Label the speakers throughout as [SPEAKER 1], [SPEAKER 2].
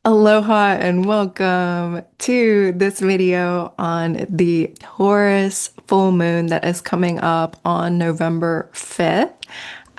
[SPEAKER 1] Aloha and welcome to this video on the Taurus full moon that is coming up on November 5th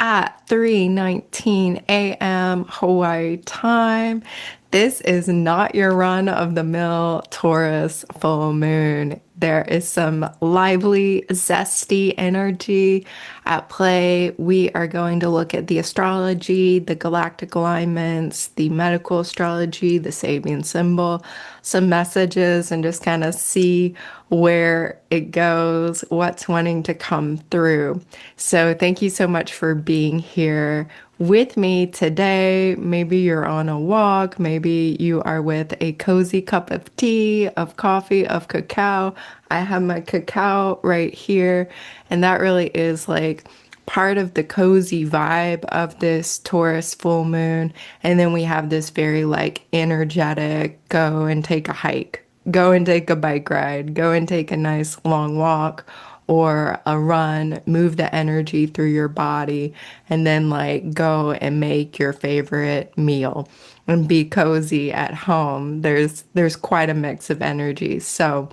[SPEAKER 1] at 3:19 a.m. Hawaii time. This is not your run-of-the-mill Taurus full moon. There is some lively, zesty energy at play. We are going to look at the astrology, the galactic alignments, the medical astrology, the Sabian symbol, some messages, and just kind of see where it goes, what's wanting to come through. So, thank you so much for being here with me today. Maybe you're on a walk, maybe you are with a cozy cup of tea, of coffee, of cacao. I have my cacao right here, and that really is like part of the cozy vibe of this Taurus full moon. And then we have this very like energetic go and take a hike, go and take a bike ride, go and take a nice long walk or a run, move the energy through your body, and then like go and make your favorite meal and be cozy at home. There's quite a mix of energy. So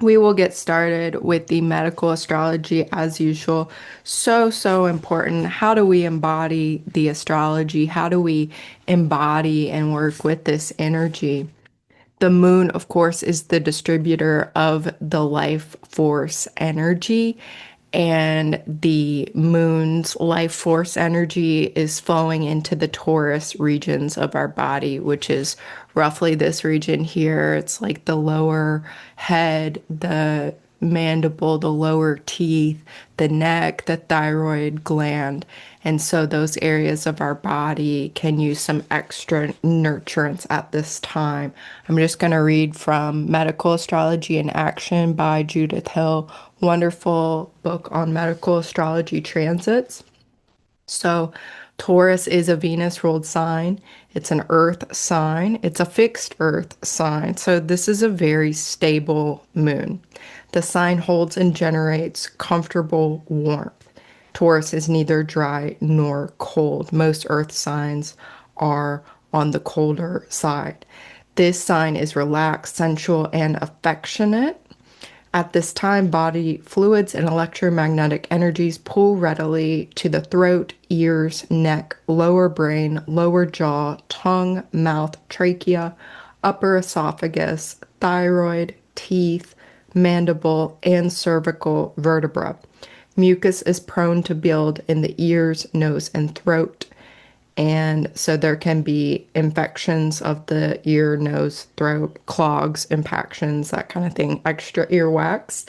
[SPEAKER 1] we will get started with the medical astrology as usual. So important. How do we embody the astrology? How do we embody and work with this energy? The moon, of course, is the distributor of the life force energy, and the moon's life force energy is flowing into the Taurus regions of our body, which is roughly this region here. It's like the lower head, the mandible, the lower teeth, the neck, the thyroid gland. And so those areas of our body can use some extra nurturance at this time. I'm just going to read from Medical Astrology in Action by Judith Hill. Wonderful book on medical astrology transits. So, Taurus is a Venus ruled sign. It's an earth sign. It's a fixed earth sign. So, this is a very stable moon. The sign holds and generates comfortable warmth. Taurus is neither dry nor cold. Most earth signs are on the colder side. This sign is relaxed, sensual, and affectionate. At this time, body fluids and electromagnetic energies pull readily to the throat, ears, neck, lower brain, lower jaw, tongue, mouth, trachea, upper esophagus, thyroid, teeth, mandible, and cervical vertebra. Mucus is prone to build in the ears, nose, and throat. And so there can be infections of the ear, nose, throat, clogs, impactions, that kind of thing, extra earwax.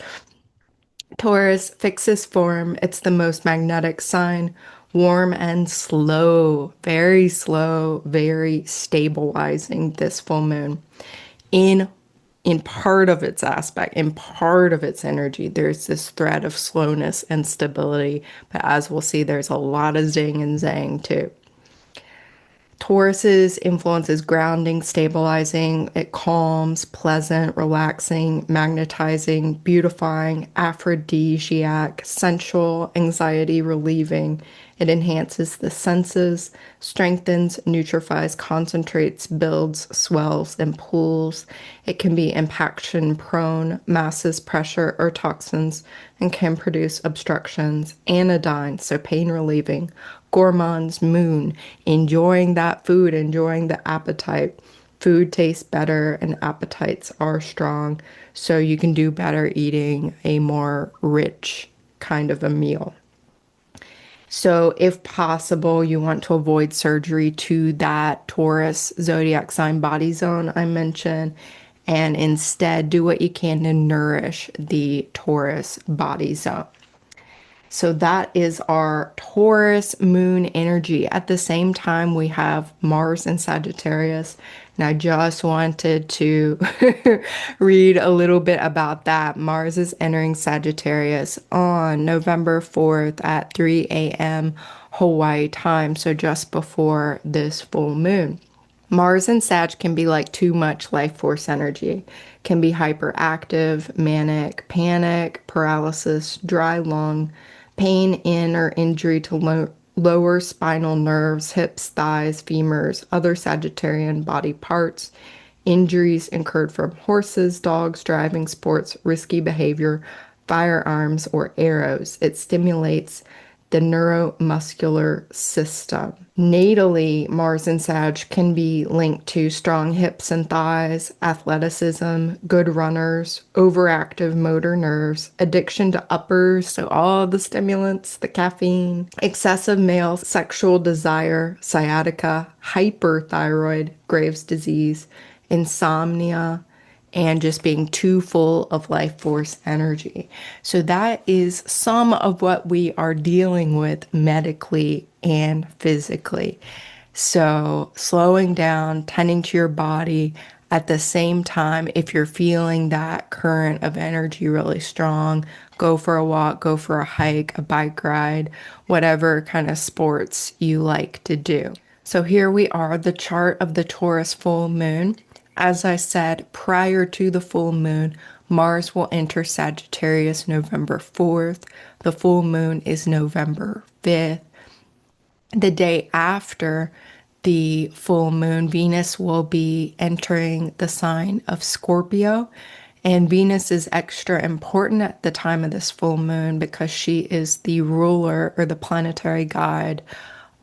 [SPEAKER 1] Taurus fixes form. It's the most magnetic sign, warm and slow, very stabilizing this full moon. In in part of its aspect, in part of its energy, there's this thread of slowness and stability. But as we'll see, there's a lot of zing and zang too. Taurus's influence is grounding, stabilizing. It calms, pleasant, relaxing, magnetizing, beautifying, aphrodisiac, sensual, anxiety relieving. It enhances the senses, strengthens, nutrifies, concentrates, builds, swells, and pulls. It can be impaction prone, masses, pressure, or toxins, and can produce obstructions. Anodyne, so pain relieving. Gourmand's moon, enjoying that food, enjoying the appetite. Food tastes better and appetites are strong, so you can do better eating a more rich kind of a meal. So, if possible, you want to avoid surgery to that Taurus zodiac sign body zone I mentioned, and instead do what you can to nourish the Taurus body zone. So that is our Taurus moon energy. At the same time, we have Mars in Sagittarius. And I just wanted to read a little bit about that. Mars is entering Sagittarius on November 4th at 3 a.m. Hawaii time. So just before this full moon. Mars and Sag can be like too much life force energy, can be hyperactive, manic, panic, paralysis, dry lung, pain in or injury to lower spinal nerves, hips, thighs, femurs, other Sagittarian body parts, injuries incurred from horses, dogs, driving, sports, risky behavior, firearms, or arrows. It stimulates the neuromuscular system. Natally, Mars and Sag can be linked to strong hips and thighs, athleticism, good runners, overactive motor nerves, addiction to uppers, so all the stimulants, the caffeine, excessive male sexual desire, sciatica, hyperthyroid, Graves' disease, insomnia, and just being too full of life force energy. So that is some of what we are dealing with medically and physically. So slowing down, tending to your body at the same time, if you're feeling that current of energy really strong, go for a walk, go for a hike, a bike ride, whatever kind of sports you like to do. So here we are, the chart of the Taurus full moon. As I said, prior to the full moon, Mars will enter Sagittarius November 4th. The full moon is November 5th. The day after the full moon, Venus will be entering the sign of Scorpio. And Venus is extra important at the time of this full moon because she is the ruler or the planetary guide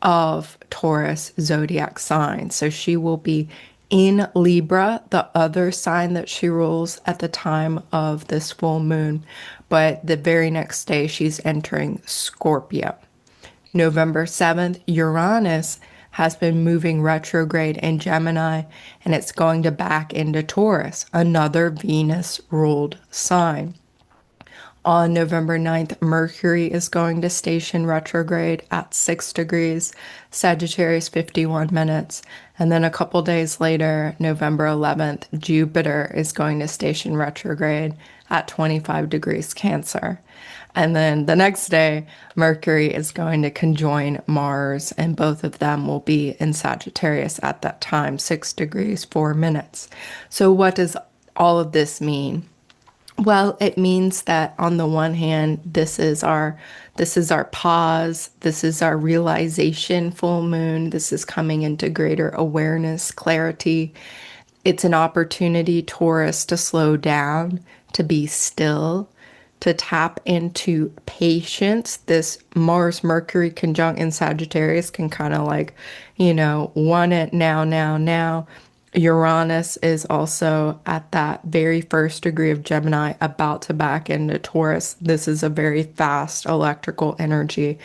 [SPEAKER 1] of Taurus zodiac sign. So she will be in Libra, the other sign that she rules at the time of this full moon. But the very next day, she's entering Scorpio. November 7th, Uranus has been moving retrograde in Gemini, and it's going to back into Taurus, another Venus ruled sign. On November 9th, Mercury is going to station retrograde at 6 degrees, Sagittarius 51 minutes. And then a couple days later, November 11th, Jupiter is going to station retrograde at 25 degrees Cancer. And then the next day, Mercury is going to conjoin Mars, and both of them will be in Sagittarius at that time, 6 degrees, 4 minutes. So what does all of this mean? Well, it means that on the one hand, this is our pause, this is our realization full moon, this is coming into greater awareness, clarity. It's an opportunity, Taurus, to slow down, to be still, to tap into patience. This Mars Mercury conjunct in Sagittarius can kind of like, want it now, now, now. Uranus is also at that very first degree of Gemini, about to back into Taurus. This is a very fast electrical energy.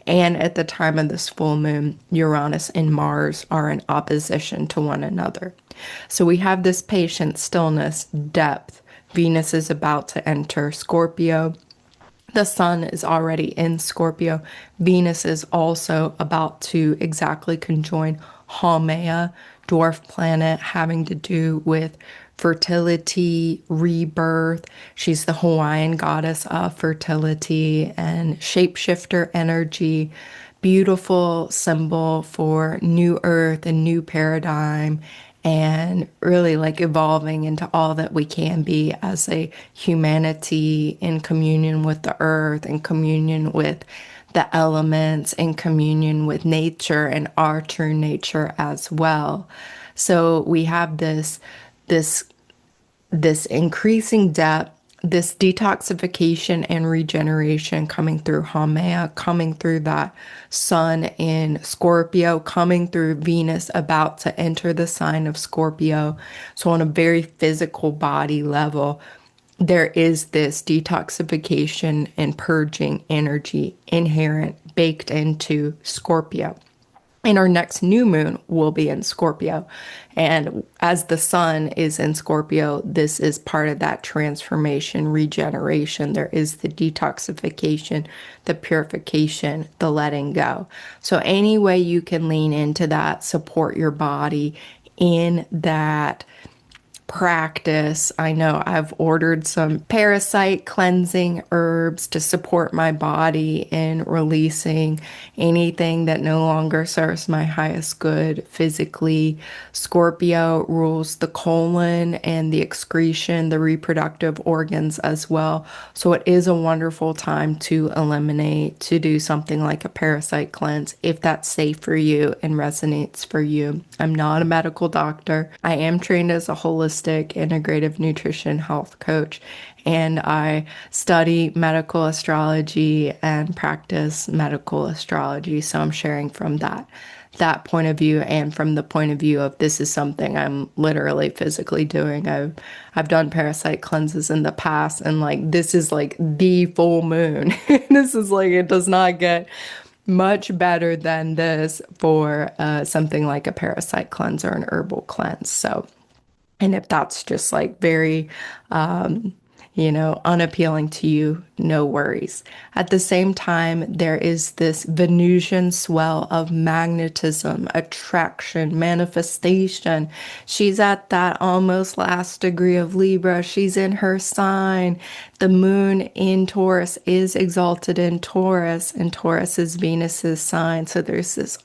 [SPEAKER 1] And at the time of this full moon, Uranus and Mars are in opposition to one another. So we have this patient stillness, depth. Venus is about to enter Scorpio. The sun is already in Scorpio. Venus is also about to exactly conjoin Haumea, dwarf planet having to do with fertility, rebirth. She's the Hawaiian goddess of fertility and shapeshifter energy. Beautiful symbol for new earth and new paradigm, and really like evolving into all that we can be as a humanity in communion with the earth, in communion with the elements, in communion with nature and our true nature as well. So we have this increasing depth, this detoxification and regeneration coming through Haumea, coming through that sun in Scorpio, coming through Venus about to enter the sign of Scorpio. So on a very physical body level, there is this detoxification and purging energy inherent, baked into Scorpio. And our next new moon will be in Scorpio. And as the sun is in Scorpio, this is part of that transformation, regeneration. There is the detoxification, the purification, the letting go. So any way you can lean into that, support your body in that practice. I know I've ordered some parasite cleansing herbs to support my body in releasing anything that no longer serves my highest good physically. Scorpio rules the colon and the excretion, the reproductive organs as well. So it is a wonderful time to eliminate, to do something like a parasite cleanse if that's safe for you and resonates for you. I'm not a medical doctor. I am trained as a holistic integrative nutrition health coach, and I study medical astrology and practice medical astrology. So I'm sharing from that point of view, and from the point of view of this is something I'm literally physically doing. I've done parasite cleanses in the past, and like this is like the full moon. This is like, it does not get much better than this for something like a parasite cleanse or an herbal cleanse. So, and if that's just like very unappealing to you, no worries. At the same time, there is this Venusian swell of magnetism, attraction, manifestation. She's at that almost last degree of Libra. She's in her sign. The moon in Taurus is exalted in Taurus, and Taurus is Venus's sign. So there's this,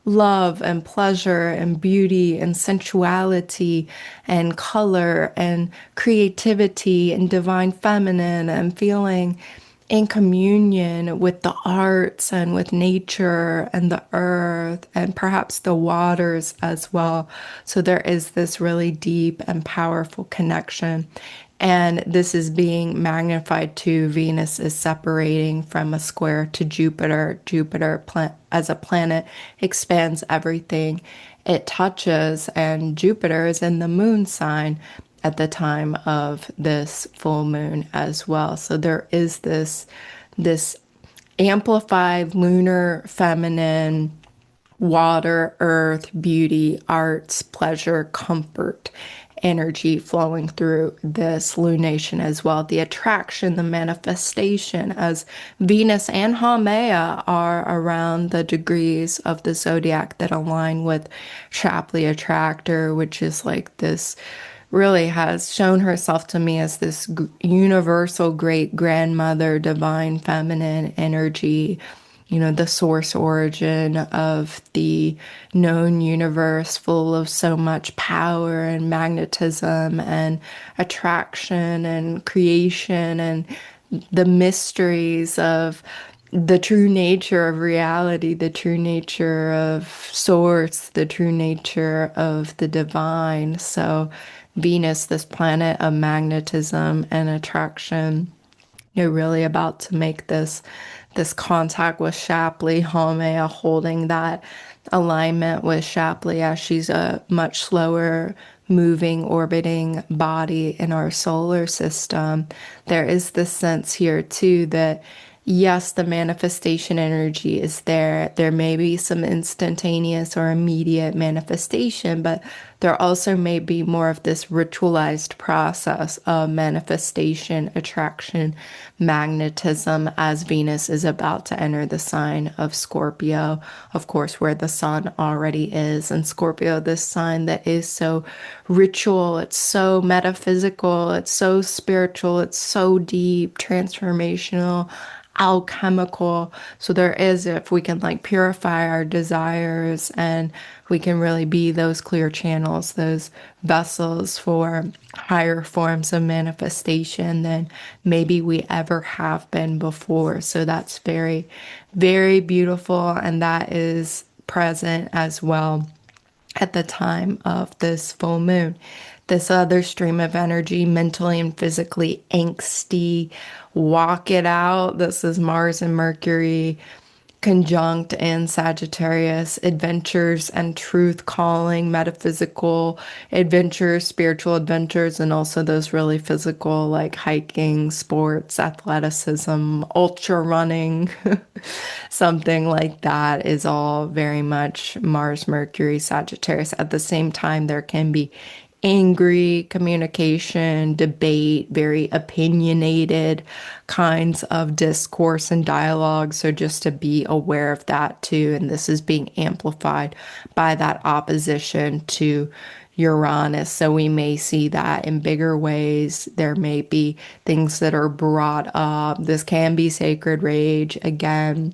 [SPEAKER 1] love and pleasure and beauty and sensuality and color and creativity and divine feminine and feeling in communion with the arts and with nature and the earth and perhaps the waters as well. So there is this really deep and powerful connection. And this is being magnified to Venus is separating from a square to Jupiter. Jupiter as a planet expands everything it touches, and Jupiter is in the moon sign at the time of this full moon as well. So there is this amplified lunar feminine water, earth, beauty, arts, pleasure, comfort energy flowing through this lunation as well. The attraction, the manifestation, as Venus and Haumea are around the degrees of the zodiac that align with Shapley Attractor, which is like this, really has shown herself to me as this universal great grandmother, divine feminine energy, the source origin of the known universe, full of so much power and magnetism and attraction and creation and the mysteries of the true nature of reality, the true nature of source, the true nature of the divine. So Venus, this planet of magnetism and attraction, you're really about to make this contact with Shapley, Haumea holding that alignment with Shapley as she's a much slower moving, orbiting body in our solar system. There is this sense here too that yes, the manifestation energy is there. There may be some instantaneous or immediate manifestation, but there also may be more of this ritualized process of manifestation, attraction, magnetism as Venus is about to enter the sign of Scorpio, of course, where the sun already is. And Scorpio, this sign that is so ritual, it's so metaphysical, it's so spiritual, it's so deep, transformational, alchemical. So there is, if we can like purify our desires and we can really be those clear channels, those vessels for higher forms of manifestation than maybe we ever have been before. So that's very, very beautiful. And that is present as well at the time of this full moon. This other stream of energy, mentally and physically angsty, walk it out. This is Mars and Mercury conjunct in Sagittarius, adventures and truth calling, metaphysical adventures, spiritual adventures, and also those really physical like hiking, sports, athleticism, ultra running, something like that is all very much Mars, Mercury, Sagittarius. At the same time, there can be angry communication, debate, very opinionated kinds of discourse and dialogue. So just to be aware of that too. And this is being amplified by that opposition to Uranus. So we may see that in bigger ways. There may be things that are brought up. This can be sacred rage. Again,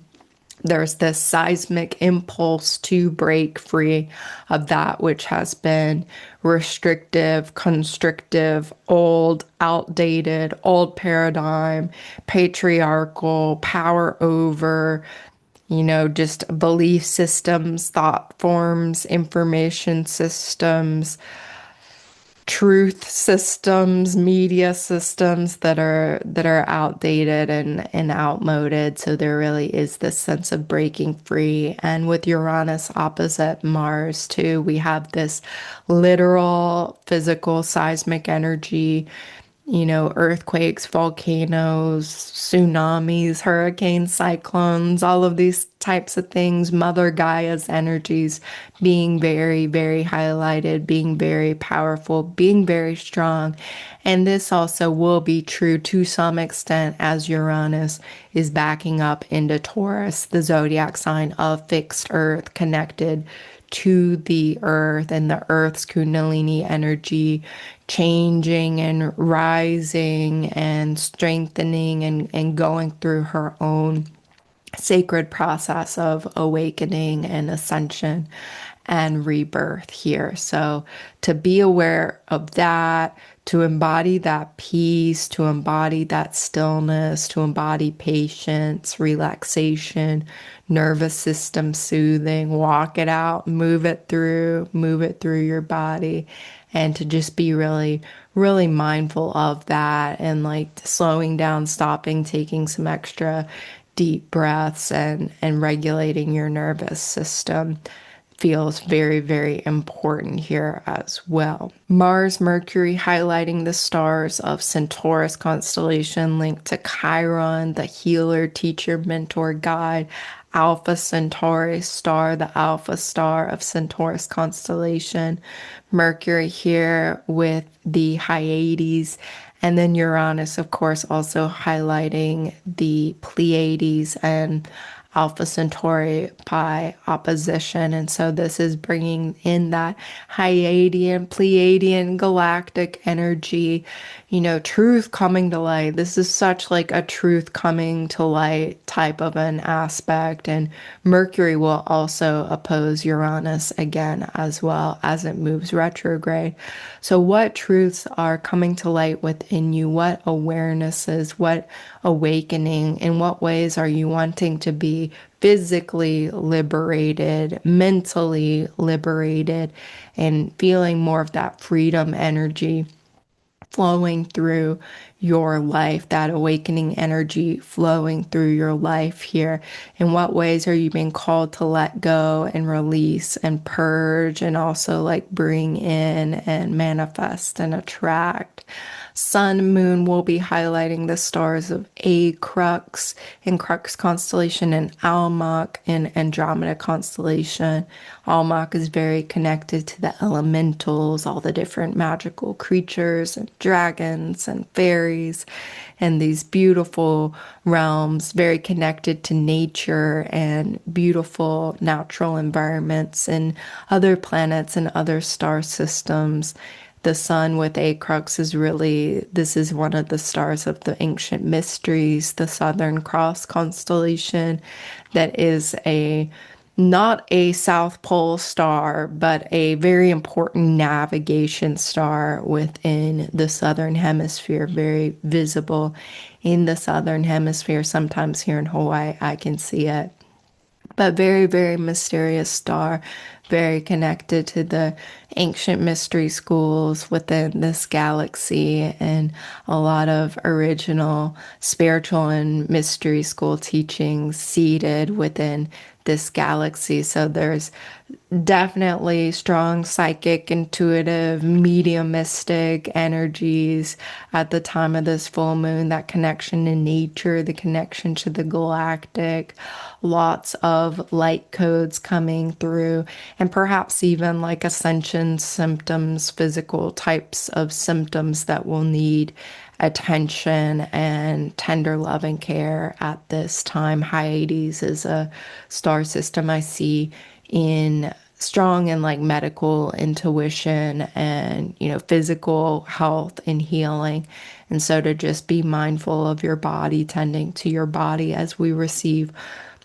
[SPEAKER 1] there's this seismic impulse to break free of that which has been restrictive, constrictive, old, outdated, old paradigm, patriarchal, power over, just belief systems, thought forms, information systems, truth systems, media systems that are outdated and outmoded. So there really is this sense of breaking free. And with Uranus opposite Mars too, we have this literal physical seismic energy, earthquakes, volcanoes, tsunamis, hurricanes, cyclones, all of these types of things, Mother Gaia's energies being very, very highlighted, being very powerful, being very strong. And this also will be true to some extent as Uranus is backing up into Taurus, the zodiac sign of fixed earth, connected to the earth and the earth's kundalini energy changing and rising and strengthening and going through her own sacred process of awakening and ascension and rebirth here. So to be aware of that, to embody that peace, to embody that stillness, to embody patience, relaxation, nervous system soothing, walk it out, move it through your body, and to just be really, really mindful of that and like slowing down, stopping, taking some extra deep breaths and regulating your nervous system feels very, very important here as well. Mars, Mercury highlighting the stars of Centaurus constellation linked to Chiron, the healer, teacher, mentor, guide, Alpha Centauri star, the alpha star of Centaurus constellation. Mercury here with the Hyades, and then Uranus, of course, also highlighting the Pleiades and Alpha Centauri by opposition. And so this is bringing in that Hyadian, Pleiadian, galactic energy, truth coming to light. This is such like a truth coming to light type of an aspect. And Mercury will also oppose Uranus again as well as it moves retrograde. So what truths are coming to light within you? What awarenesses, what awakening, in what ways are you wanting to be physically liberated, mentally liberated, and feeling more of that freedom energy flowing through your life, that awakening energy flowing through your life here? In what ways are you being called to let go and release and purge and also like bring in and manifest and attract? Sun, Moon will be highlighting the stars of A Crux in Crux constellation and Almach in Andromeda constellation. Almach is very connected to the elementals, all the different magical creatures and dragons and fairies and these beautiful realms, very connected to nature and beautiful natural environments and other planets and other star systems. The sun with A Crux is really, this is one of the stars of the ancient mysteries, the Southern Cross constellation, that is not a South Pole star, but a very important navigation star within the Southern Hemisphere, very visible in the Southern Hemisphere. Sometimes here in Hawaii, I can see it. But very, very mysterious star, very connected to the ancient mystery schools within this galaxy and a lot of original spiritual and mystery school teachings seated within this galaxy. So there's definitely strong psychic, intuitive, mediumistic energies at the time of this full moon, that connection to nature, the connection to the galactic, lots of light codes coming through, and perhaps even like ascension symptoms, physical types of symptoms that will need attention and tender love and care at this time. Hyades is a star system I see in strong in like medical intuition and, physical health and healing. And so to just be mindful of your body, tending to your body as we receive,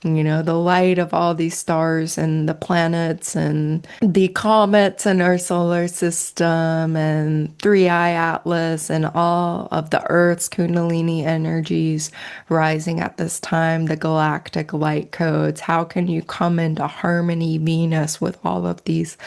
[SPEAKER 1] the light of all these stars and the planets and the comets in our solar system and Three Eye Atlas and all of the Earth's Kundalini energies rising at this time, the galactic light codes. How can you come into harmony, Venus, with all of these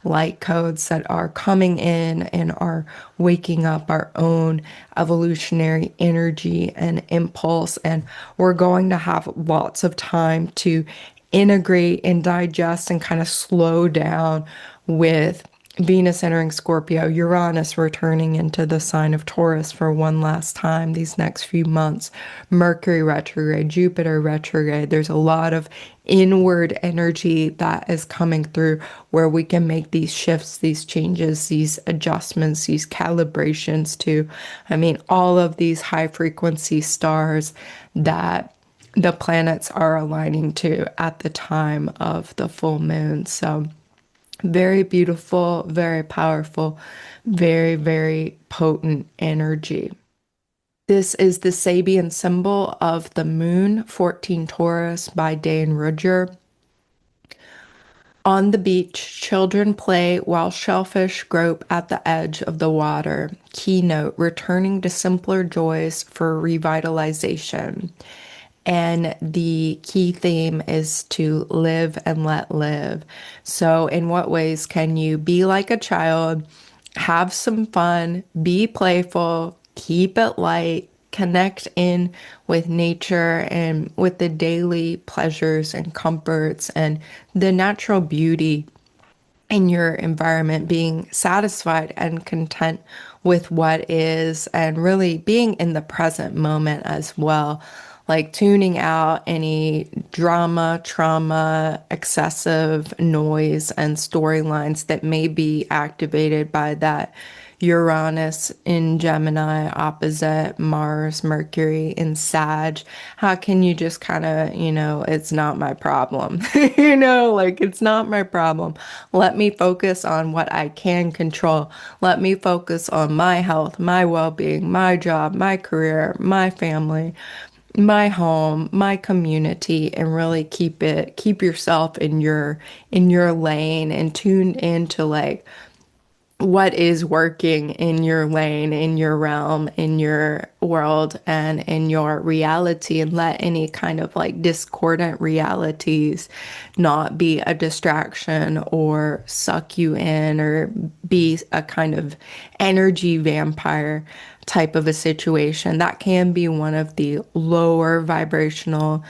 [SPEAKER 1] light codes that are coming in and are waking up our own evolutionary energy and impulse? And we're going to have lots of time to integrate and digest and kind of slow down with Venus entering Scorpio, Uranus returning into the sign of Taurus for one last time these next few months, Mercury retrograde, Jupiter retrograde. There's a lot of inward energy that is coming through where we can make these shifts, these changes, these adjustments, these calibrations to, all of these high frequency stars that the planets are aligning to at the time of the full moon. So very beautiful, very powerful, very, very potent energy. This is the Sabian symbol of the moon, 14 Taurus by Dan Rudger. On the beach, children play while shellfish grope at the edge of the water. Keynote, returning to simpler joys for revitalization. And the key theme is to live and let live. So, in what ways can you be like a child, have some fun, be playful, keep it light, connect in with nature and with the daily pleasures and comforts and the natural beauty in your environment, being satisfied and content with what is, and really being in the present moment as well. Like tuning out any drama, trauma, excessive noise, and storylines that may be activated by that Uranus in Gemini opposite Mars, Mercury in Sag. How can you just kind of, it's not my problem, it's not my problem. Let me focus on what I can control. Let me focus on my health, my well-being, my job, my career, my family, my home, my community, and really keep yourself in your lane and tune into like what is working in your lane, in your realm, in your world, and in your reality, and let any kind of like discordant realities not be a distraction or suck you in or be a kind of energy vampire type of a situation. That can be one of the lower vibrational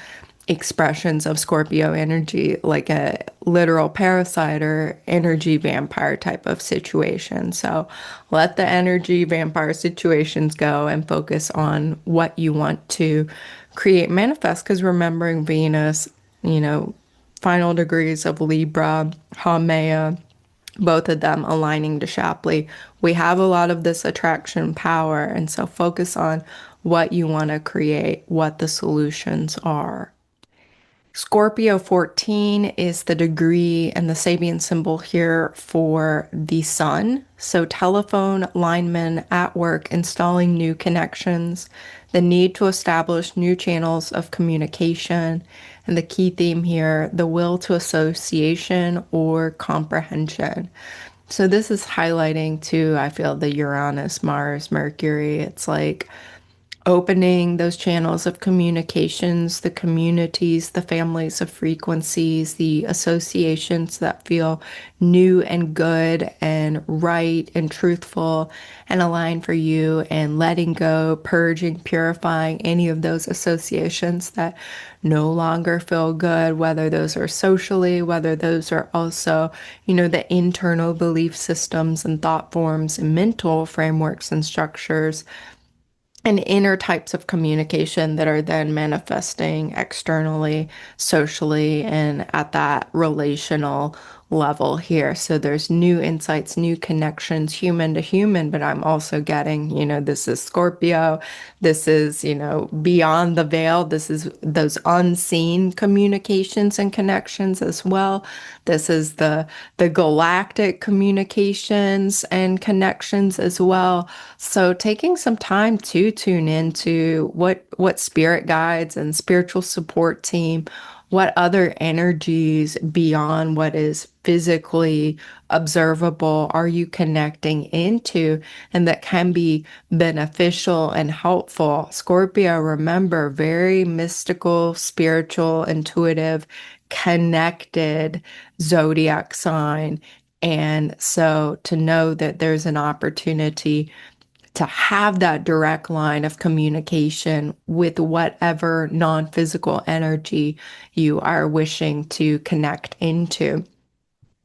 [SPEAKER 1] expressions of Scorpio energy, like a literal parasite or energy vampire type of situation. So let the energy vampire situations go and focus on what you want to create, manifest. Because remembering Venus, final degrees of Libra, Haumea, both of them aligning to Shapley, we have a lot of this attraction power. And so focus on what you want to create, what the solutions are. Scorpio 14 is the degree and the Sabian symbol here for the sun. So telephone linemen at work installing new connections, the need to establish new channels of communication, and the key theme here, the will to association or comprehension. So this is highlighting too, I feel, the Uranus, Mars, Mercury. It's like opening those channels of communications, the communities, the families of frequencies, the associations that feel new and good and right and truthful and aligned for you, and letting go, purging, purifying any of those associations that no longer feel good, whether those are socially, whether those are also, the internal belief systems and thought forms and mental frameworks and structures and inner types of communication that are then manifesting externally, socially, and at that relational level here. So there's new insights, new connections, human to human, but I'm also getting, this is Scorpio. This is, beyond the veil. This is those unseen communications and connections as well. This is the galactic communications and connections as well. So taking some time to tune into what spirit guides and spiritual support team, what other energies beyond what is physically observable are you connecting into, and that can be beneficial and helpful. Scorpio, remember, very mystical, spiritual, intuitive, connected zodiac sign. And so to know that there's an opportunity to have that direct line of communication with whatever non-physical energy you are wishing to connect into.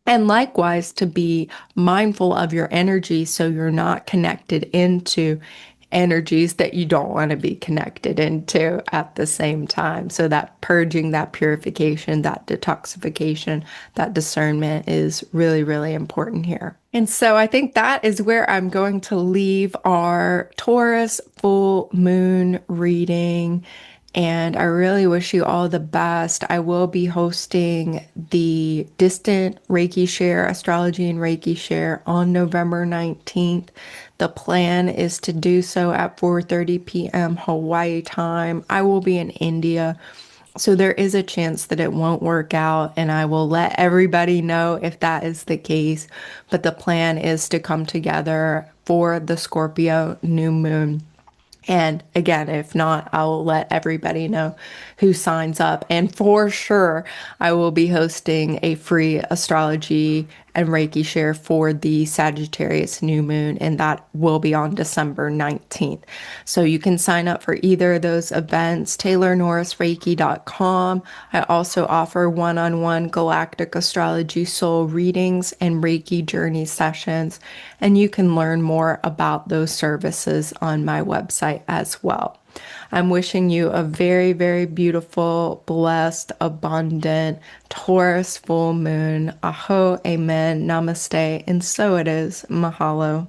[SPEAKER 1] And likewise, to be mindful of your energy so you're not connected into energies that you don't want to be connected into at the same time. So that purging, that purification, that detoxification, that discernment is really, really important here. And so I think that is where I'm going to leave our Taurus full moon reading. And I really wish you all the best. I will be hosting the Distant Reiki Share, Astrology and Reiki Share on November 19th. The plan is to do so at 4:30 p.m. Hawaii time. I will be in India, so there is a chance that it won't work out, and I will let everybody know if that is the case. But the plan is to come together for the Scorpio new moon. And again, if not, I'll let everybody know who signs up. And for sure, I will be hosting a free astrology and Reiki share for the Sagittarius new moon, and that will be on December 19th. So you can sign up for either of those events, TaylorNorrisReiki.com. I also offer one-on-one Galactic Astrology soul readings and Reiki Journeys sessions, and you can learn more about those services on my website as well. I'm wishing you a very, very beautiful, blessed, abundant Taurus full moon. Aho, amen, namaste, and so it is. Mahalo.